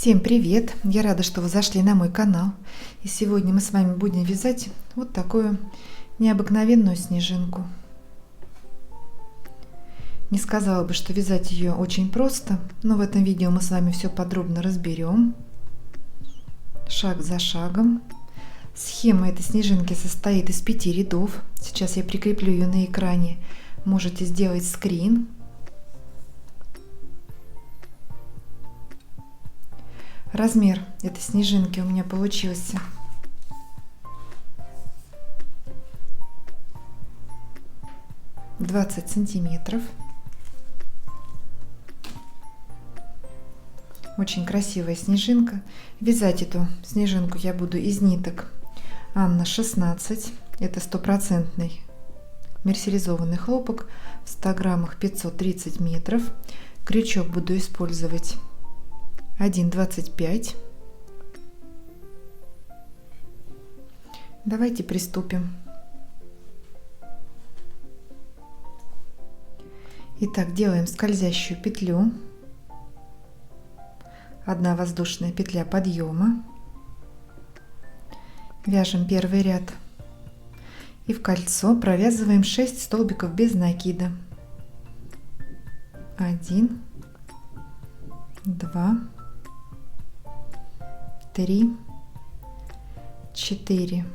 Всем привет! Я рада, что вы зашли на мой канал. И сегодня мы с вами будем вязать вот такую необыкновенную снежинку. Не сказала бы, что вязать ее очень просто, но в этом видео мы с вами все подробно разберем, шаг за шагом. Схема этой снежинки состоит из 5 рядов. Сейчас я прикреплю ее на экране. Можете сделать скрин. Размер этой снежинки у меня получился 20 сантиметров. Очень красивая снежинка. Вязать эту снежинку я буду из ниток Анна 16. Это стопроцентный мерсеризованный хлопок в 100 граммах 530 метров. Крючок буду использовать 1,25. Давайте приступим. Итак, делаем скользящую петлю. 1 воздушная петля подъема. Вяжем первый ряд. И в кольцо провязываем 6 столбиков без накида. 1, 2, 3, 4,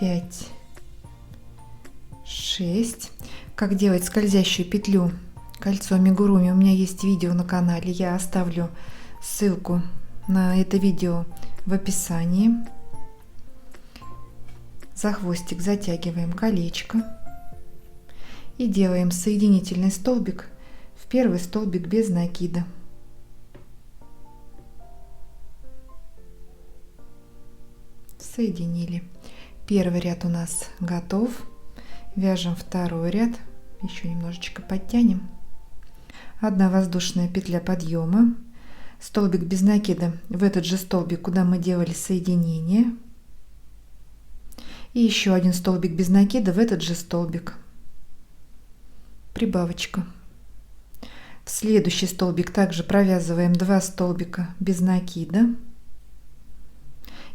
5, 6. Как делать скользящую петлю кольцо амигуруми, у меня есть видео на канале. Я оставлю ссылку на это видео в описании. За хвостик затягиваем колечко и делаем соединительный столбик в первый столбик без накида. Соединили. Первый ряд у нас готов. Вяжем второй ряд. Еще немножечко подтянем. 1 воздушная петля подъема. Столбик без накида в этот же столбик, куда мы делали соединение. И еще 1 столбик без накида в этот же столбик. Прибавочка. В следующий столбик также провязываем 2 столбика без накида.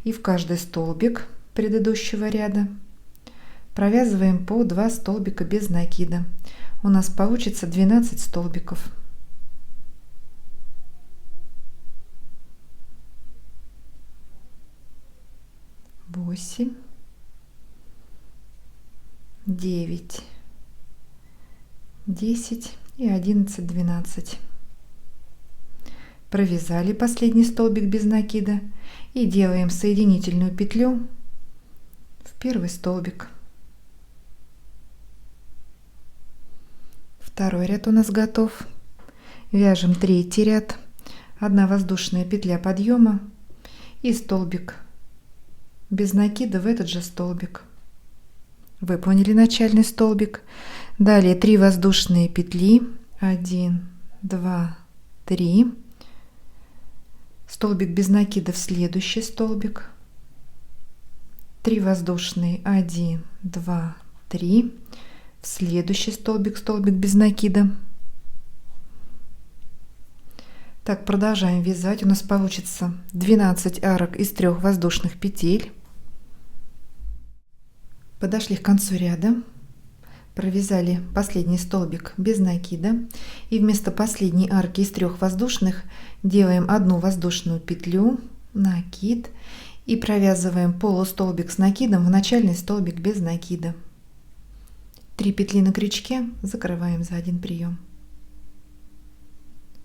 И в каждый столбик предыдущего ряда провязываем по 2 столбика без накида. У нас получится 12 столбиков. Восемь, 9, 10 и 11, 12. Провязали последний столбик без накида и делаем соединительную петлю в первый столбик. Второй ряд у нас готов. Вяжем третий ряд. 1 воздушная петля подъема и столбик без накида в этот же столбик. Выполнили начальный столбик. Далее 3 воздушные петли. 1, 2, 3. Столбик без накида в следующий столбик. 3 воздушные. 1, 2, 3. В следующий столбик, столбик без накида. Так, продолжаем вязать. У нас получится 12 арок из 3 воздушных петель. Подошли к концу ряда. Провязали последний столбик без накида. И вместо последней арки из 3 воздушных делаем 1 воздушную петлю, накид. И провязываем полустолбик с накидом в начальный столбик без накида. 3 петли на крючке, закрываем за 1 прием.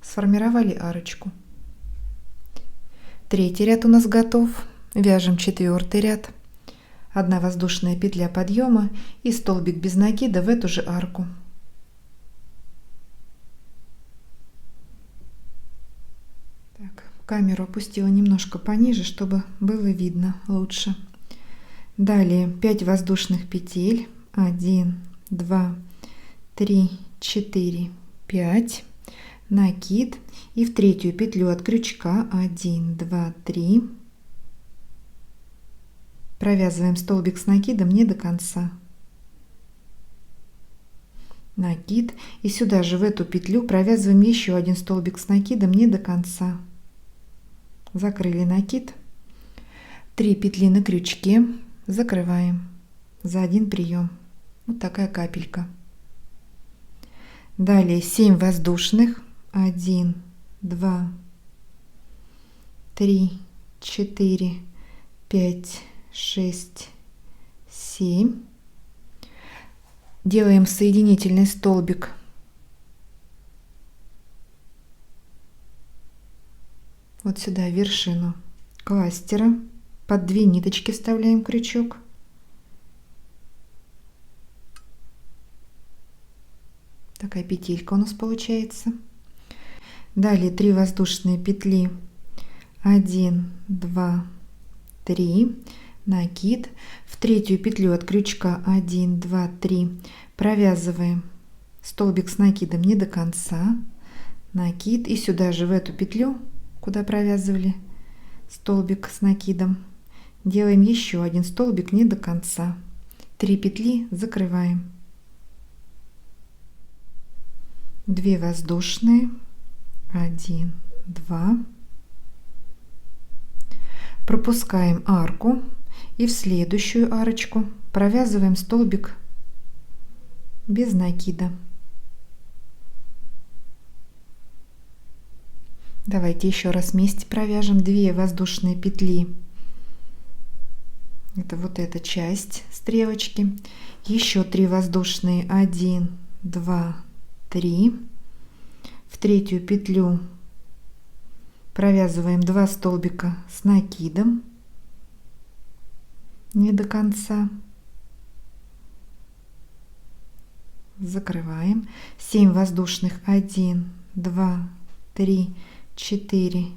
Сформировали арочку. Третий ряд у нас готов. Вяжем 4-й ряд. 1 воздушная петля подъема и столбик без накида в эту же арку. Так, камеру опустила немножко пониже, чтобы было видно лучше. Далее 5 воздушных петель. 1, 2, 3, 4, 5. Накид. И в 3-ю петлю от крючка 1, 2, 3. Провязываем столбик с накидом не до конца. накид, и сюда же в эту петлю провязываем еще один столбик с накидом не до конца. Закрыли накид, 3 петли на крючке, закрываем за один прием. Вот такая капелька. Далее 7 воздушных, 1, 2, 3, 4, 5, 6, 7. Делаем соединительный столбик вот сюда, в вершину кластера, под 2 ниточки вставляем крючок. Такая петелька у нас получается. Далее 3 воздушные петли, 1, 2, 3, накид, в третью петлю от крючка 1, 2, 3 провязываем столбик с накидом не до конца, накид, и сюда же в эту петлю, куда провязывали столбик с накидом, делаем еще один столбик не до конца, 3 петли, закрываем, 2 воздушные, 1, 2, пропускаем арку и в следующую арочку провязываем столбик без накида. Давайте еще раз вместе провяжем 2 воздушные петли. Это вот эта часть стрелочки. Еще 3 воздушные, 1, 2, 3. В третью петлю провязываем 2 столбика с накидом не до конца, закрываем, 7 воздушных, 1, 2, 3, 4,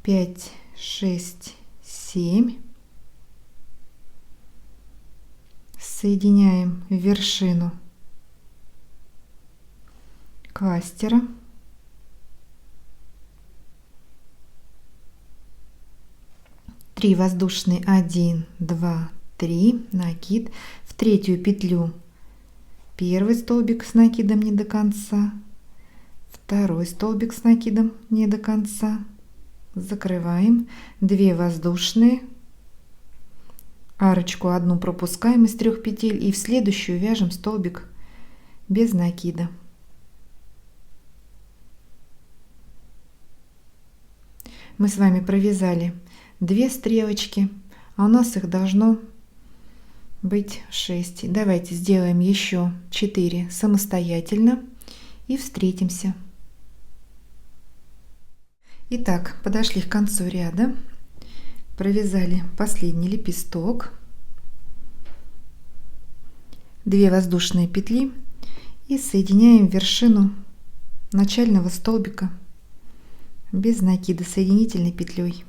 5, 6, 7, соединяем вершину кластера, три воздушные, 1, 2, 3, накид, в третью петлю первый столбик с накидом не до конца, второй столбик с накидом не до конца, закрываем, 2 воздушные, арочку одну пропускаем из 3 петель и в следующую вяжем столбик без накида. Мы с вами провязали 2 стрелочки, а у нас их должно быть 6. Давайте сделаем еще 4 самостоятельно и встретимся. Итак, подошли к концу ряда, провязали последний лепесток, 2 воздушные петли и соединяем вершину начального столбика без накида соединительной петлей.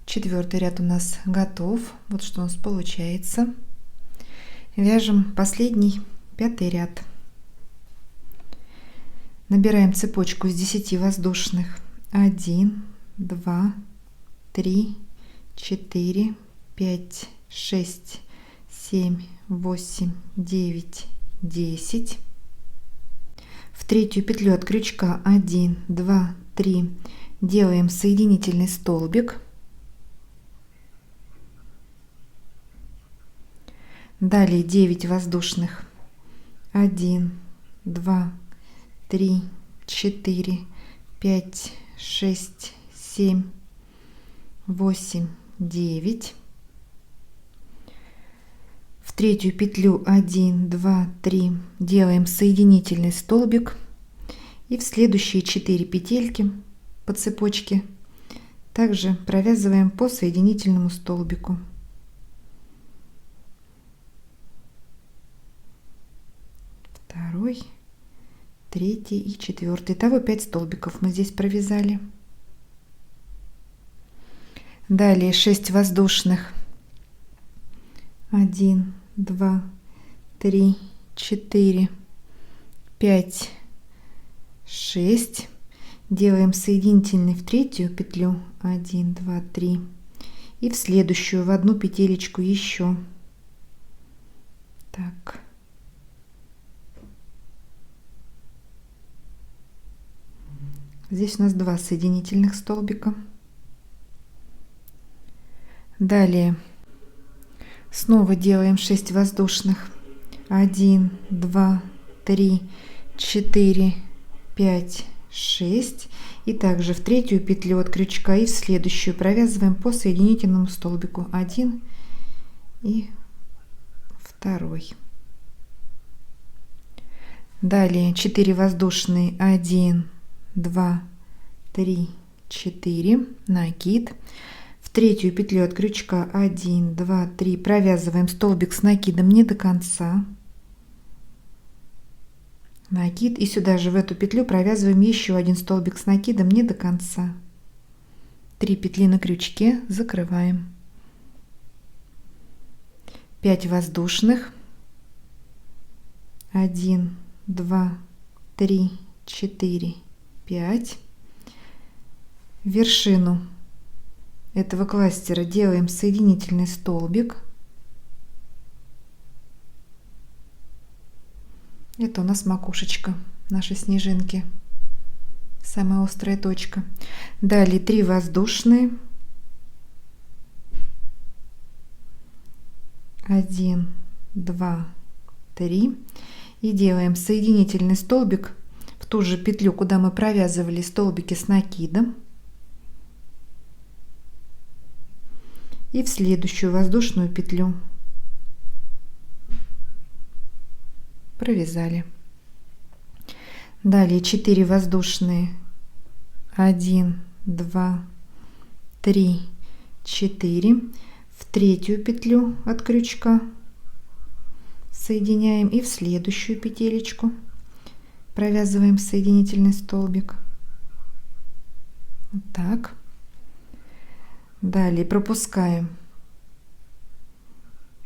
4-й ряд у нас готов. Вот что у нас получается. Вяжем последний 5-й ряд. Набираем цепочку из 10 воздушных. 1, 2, 3, 4, 5, 6, 7, 8, 9, 10. В третью петлю от крючка 1, 2, 3 делаем соединительный столбик. Далее 9 воздушных. 1, 2, 3, 4, 5, 6, 7, 8, 9. В третью петлю 1, 2, 3 делаем соединительный столбик. И в следующие 4 петельки по цепочке также провязываем по соединительному столбику. Второй, третий и 4. Итого 5 столбиков мы здесь провязали. Далее 6 воздушных. 1, 2, 3, 4, 5, 6. Делаем соединительный в третью петлю. 1, 2, 3. И в следующую в одну петелечку еще. Так. Здесь у нас 2 соединительных столбика. Далее снова делаем 6 воздушных. 1, 2, 3, 4, 5, 6. И также в третью петлю от крючка и в следующую провязываем по соединительному столбику 1 и 2. Далее 4 воздушные. 1, 2, 3, 4. Накид. В третью петлю от крючка 1, 2, 3 провязываем столбик с накидом не до конца. Накид, и сюда же в эту петлю провязываем еще один столбик с накидом не до конца. 3 петли на крючке, закрываем. 5 воздушных. 1, 2, 3, 4, 5. Вершину этого кластера делаем соединительный столбик. Это у нас макушечка нашей снежинки, самая острая точка. Далее 3 воздушные. 1, 2, 3. И делаем соединительный столбик в ту же петлю, куда мы провязывали столбики с накидом. И в следующую воздушную петлю провязали. Далее 4 воздушные. 1, 2, 3, 4. В третью петлю от крючка соединяем и в следующую петелечку провязываем соединительный столбик. Вот так. Далее пропускаем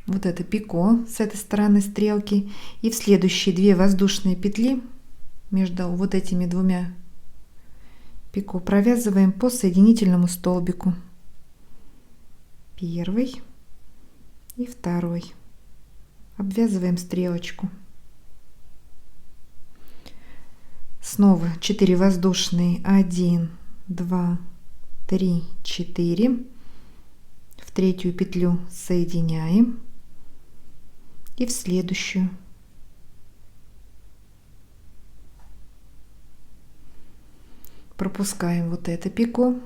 вот это пико с этой стороны стрелки, и в следующие 2 воздушные петли между вот этими двумя пико провязываем по соединительному столбику. 1 и 2. Обвязываем стрелочку. Снова 4 воздушные. 1, 2, 3, 4. В третью петлю соединяем и в следующую. Пропускаем вот это пико.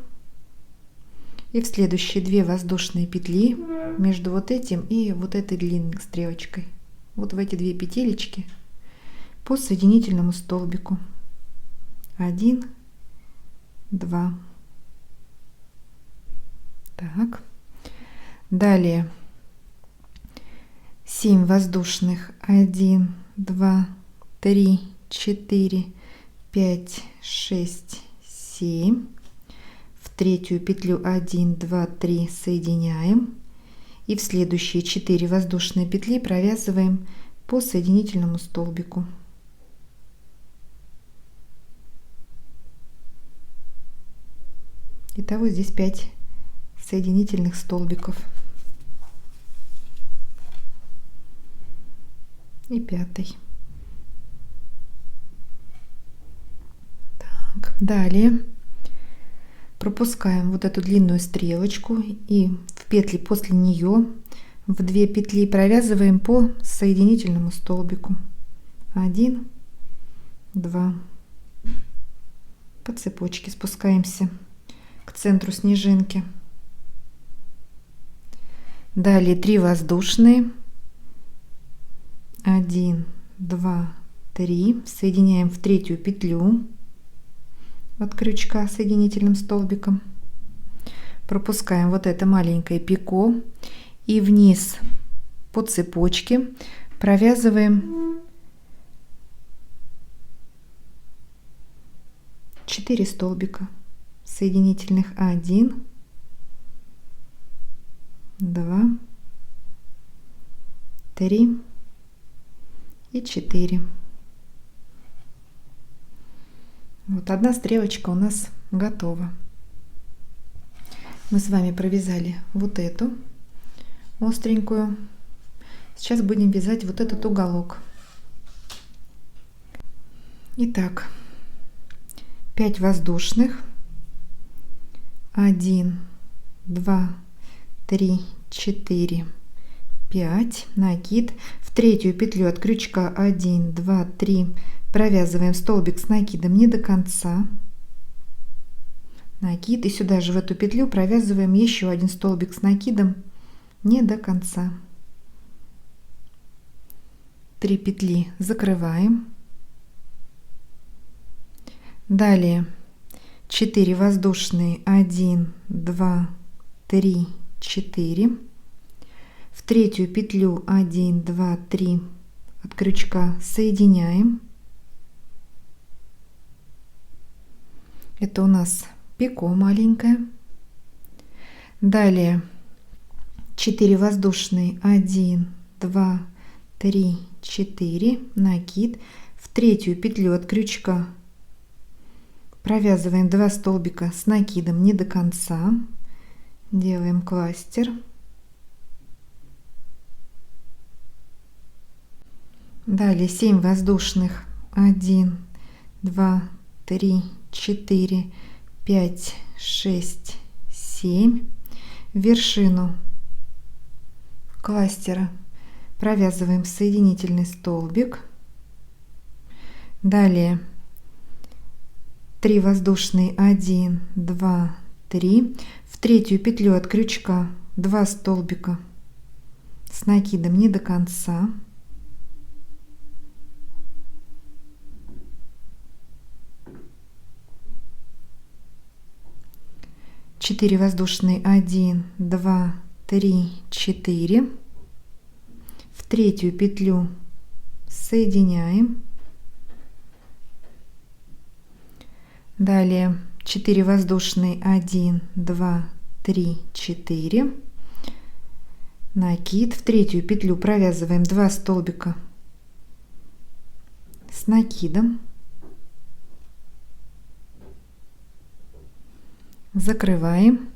И в следующие 2 воздушные петли между вот этим и вот этой длинной стрелочкой. Вот в эти 2 петелечки по соединительному столбику. 1, 2. Так. Далее 7 воздушных. 1, 2, 3, 4, 5, 6, 7. В третью петлю 1, 2, 3 соединяем. И в следующие 4 воздушные петли провязываем по соединительному столбику. Итого здесь 5 соединительных столбиков. И 5. Так, далее пропускаем вот эту длинную стрелочку и в петли после нее в 2 петли провязываем по соединительному столбику. 1, 2. По цепочке спускаемся к центру снежинки. Далее 3 воздушные. 1, 2, 3. Соединяем в третью петлю от крючка соединительным столбиком. Пропускаем вот это маленькое пико и вниз по цепочке провязываем 4 столбика соединительных. 1, 2, 3 и 4. Вот одна стрелочка у нас готова. Мы с вами провязали вот эту остренькую. Сейчас будем вязать вот этот уголок. Итак, 5 воздушных, 1, 2, 3, 4, 5, накид, в третью петлю от крючка 1, 2, 3, провязываем столбик с накидом не до конца, накид, и сюда же в эту петлю провязываем еще один столбик с накидом не до конца. 3 петли закрываем. Далее 4 воздушные, 1, 2, 3, 4, в третью петлю 1, 2, 3 от крючка соединяем. Это у нас пико маленькое. Далее 4 воздушные, 1, 2, 3, 4, накид, в третью петлю от крючка провязываем 2 столбика с накидом не до конца, делаем кластер. Далее 7 воздушных, 1, 2, 3, 4, 5, 6, 7, в вершину кластера провязываем соединительный столбик. Далее 3 воздушные, 1, 2, 3, в третью петлю от крючка 2 столбика с накидом не до конца, четыре воздушные, 1, 2, 3, 4, в третью петлю соединяем. Далее 4 воздушные, 1, 2, 3, 4, накид, в третью петлю провязываем 2 столбика с накидом, закрываем,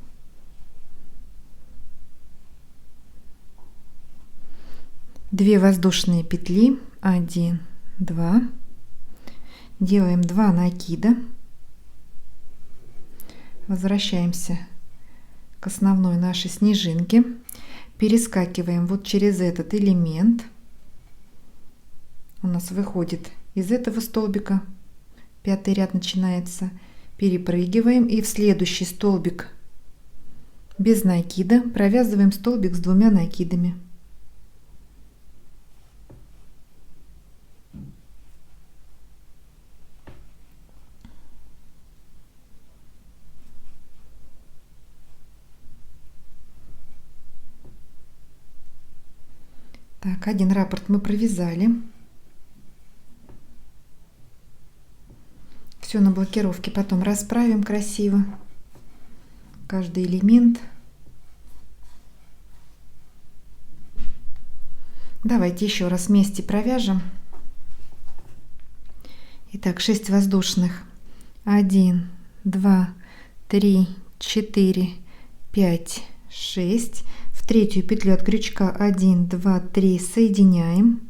две воздушные петли, 1, 2, делаем 2 накида, возвращаемся к основной нашей снежинке, перескакиваем вот через этот элемент, у нас выходит из этого столбика, 5-й ряд начинается, перепрыгиваем и в следующий столбик без накида провязываем столбик с 2 накидами. Так, один раппорт мы провязали. Все на блокировке потом расправим красиво. Каждый элемент. Давайте еще раз вместе провяжем. Итак, 6 воздушных. 1, 2, 3, 4, 5, 6. В третью петлю от крючка 1, 2, 3 соединяем.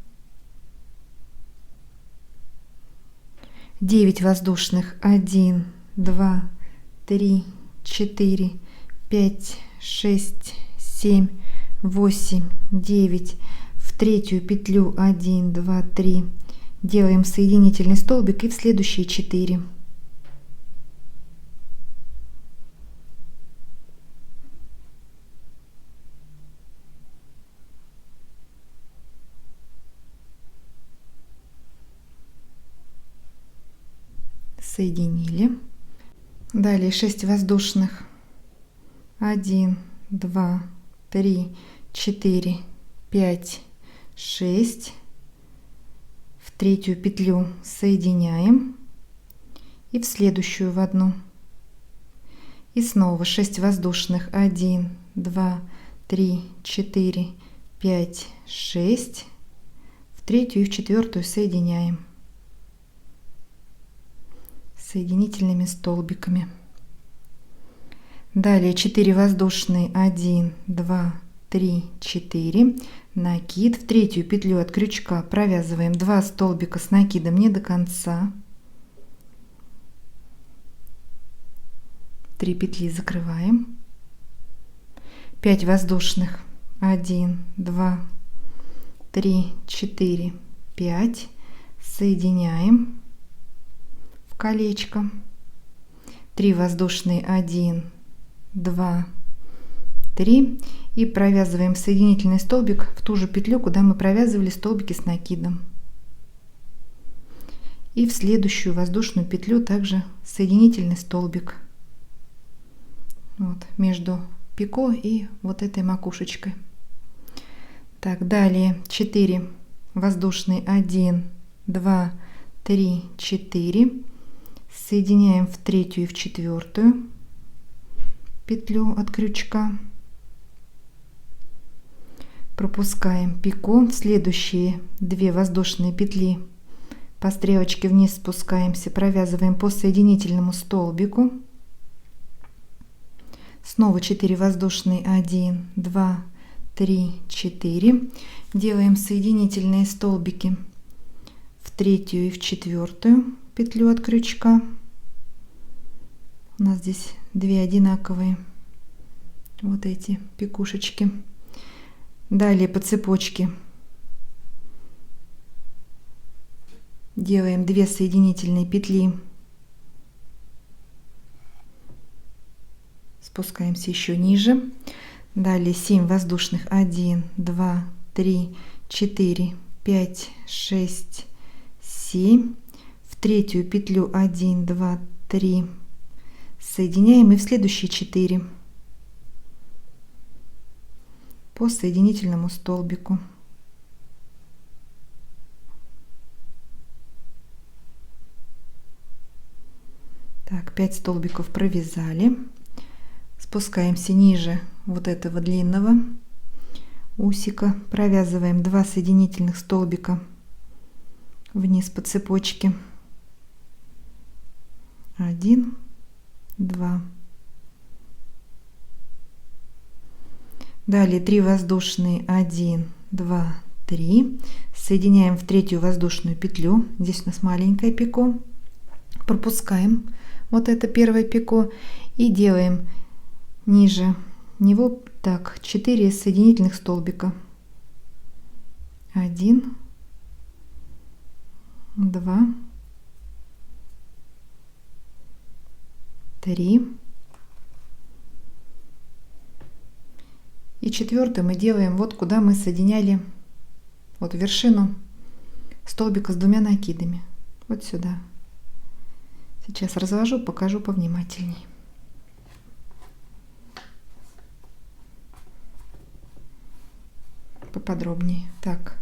9 воздушных, 1, 2, 3, 4, 5, 6, 7, 8, 9. В третью петлю 1, 2, 3 делаем соединительный столбик и в следующие 4. Соединили. Далее 6 воздушных, 1, 2, 3, 4, 5, 6. В третью петлю соединяем и в следующую в одну. И снова 6 воздушных, 1, 2, 3, 4, 5, 6. В третью и в четвертую соединяем соединительными столбиками. Далее 4 воздушные, 1, 2, 3, 4, накид, в третью петлю от крючка провязываем 2 столбика с накидом не до конца, 3 петли закрываем, 5 воздушных, 1, 2, 3, 4, 5, соединяем в колечко, 3 воздушные, 1, 2, 3, и провязываем соединительный столбик в ту же петлю, куда мы провязывали столбики с накидом. И в следующую воздушную петлю также соединительный столбик вот между пико и вот этой макушечкой. Так, далее 4 воздушные, 1, 2, 3, 4, соединяем в третью и в четвертую петлю от крючка, пропускаем пико, в следующие 2 воздушные петли по стрелочке вниз спускаемся, провязываем по соединительному столбику, снова 4 воздушные, 1, 2, 3, 4, делаем соединительные столбики в третью и в четвертую петлю от крючка. У нас здесь 2 одинаковые вот эти пикушечки. Далее по цепочке делаем 2 соединительные петли, спускаемся еще ниже. Далее 7 воздушных, 1, 2, 3, 4, 5, 6, 7, в третью петлю 1, 2, 3, соединяем и в следующие 4 по соединительному столбику. Так, 5 столбиков провязали, спускаемся ниже вот этого длинного усика, провязываем 2 соединительных столбика вниз по цепочке, 1, 2. Далее 3 воздушные, 1, 2, 3, соединяем в третью воздушную петлю, здесь у нас маленькое пико, пропускаем вот это первое пико и делаем ниже него так 4 соединительных столбика, 1, 2, 3, и четвертый мы делаем вот куда мы соединяли вот вершину столбика с 2 накидами, вот сюда. Сейчас развожу, покажу повнимательней. Поподробнее. Так.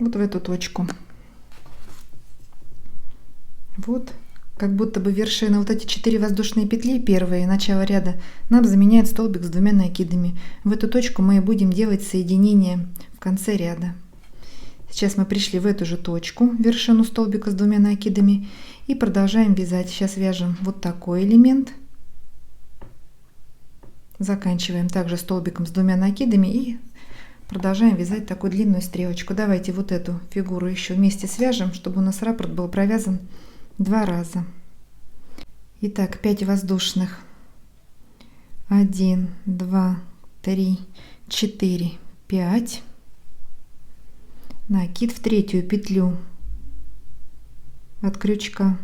Вот в эту точку. Вот. Как будто бы вершина, вот эти 4 воздушные петли, первые, начало ряда, нам заменяет столбик с 2 накидами. В эту точку мы и будем делать соединение в конце ряда. Сейчас мы пришли в эту же точку, вершину столбика с 2 накидами, и продолжаем вязать. Сейчас вяжем вот такой элемент. Заканчиваем также столбиком с 2 накидами и продолжаем вязать такую длинную стрелочку. Давайте вот эту фигуру еще вместе свяжем, чтобы у нас раппорт был провязан 2 раза. Итак, 5 воздушных, 1, 2, 3, 4, 5, накид в третью петлю от крючка,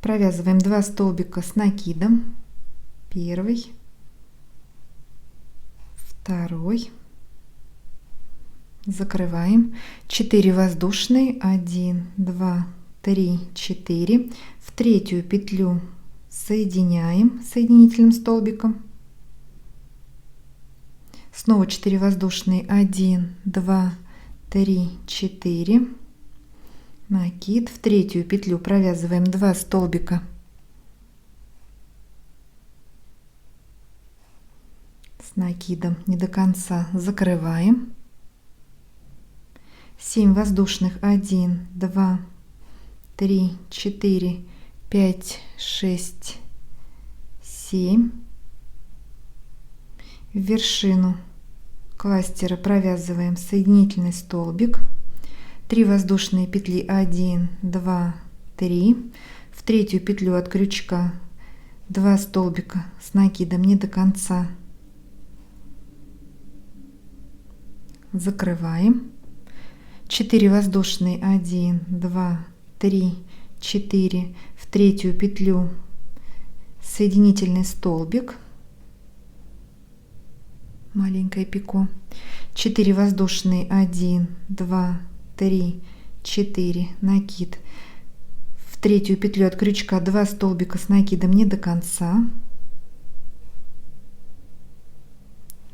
провязываем 2 столбика с накидом, первый, второй, закрываем, 4 воздушные, 1, 2, 3, 4, в третью петлю соединяем соединительным столбиком, снова 4 воздушные, 1, 2, 3, 4, накид, в третью петлю провязываем 2 столбика с накидом, не до конца, закрываем, 7 воздушных, 1, 2, 3, 4, 5, 6, 7, в вершину кластера провязываем соединительный столбик, 3 воздушные петли, 1, 2, 3, в третью петлю от крючка 2 столбика с накидом не до конца, закрываем, 4 воздушные, 1, 2, 3, 4, в третью петлю соединительный столбик, маленькое пико, 4 воздушные, 1, 2, 3, 4, накид, в третью петлю от крючка 2 столбика с накидом не до конца,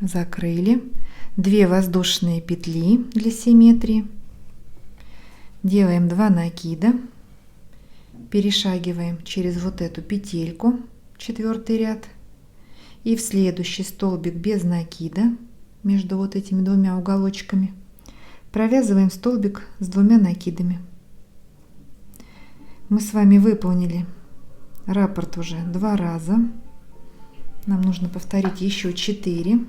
закрыли, 2 воздушные петли для симметрии, делаем 2 накида, перешагиваем через вот эту петельку, 4-й ряд, и в следующий столбик без накида между вот этими двумя уголочками провязываем столбик с 2 накидами. Мы с вами выполнили раппорт уже 2 раза. Нам нужно повторить еще 4.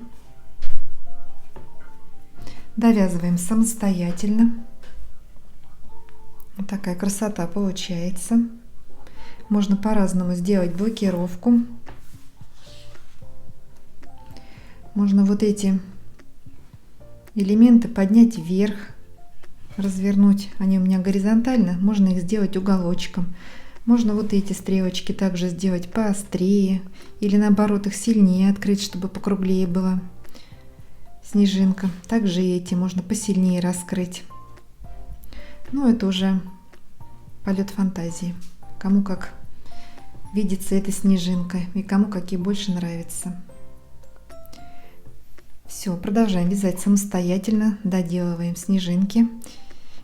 Довязываем самостоятельно. Вот такая красота получается. Можно по-разному сделать блокировку. Можно вот эти элементы поднять вверх, развернуть. Они у меня горизонтально, можно их сделать уголочком. Можно вот эти стрелочки также сделать поострее или наоборот их сильнее открыть, чтобы покруглее была снежинка. Также и эти можно посильнее раскрыть. Но это уже полет фантазии. Кому как видится эта снежинка и кому какие больше нравятся. Все, продолжаем вязать самостоятельно, доделываем снежинки.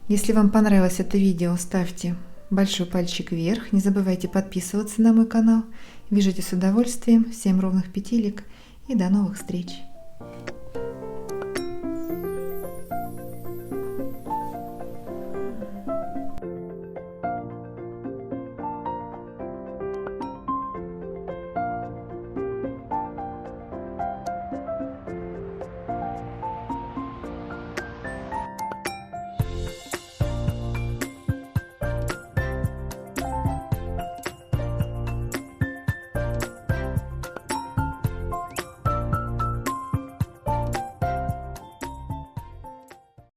Если вам понравилось это видео, ставьте большой пальчик вверх. Не забывайте подписываться на мой канал. Вяжите с удовольствием. Всем ровных петелек и до новых встреч!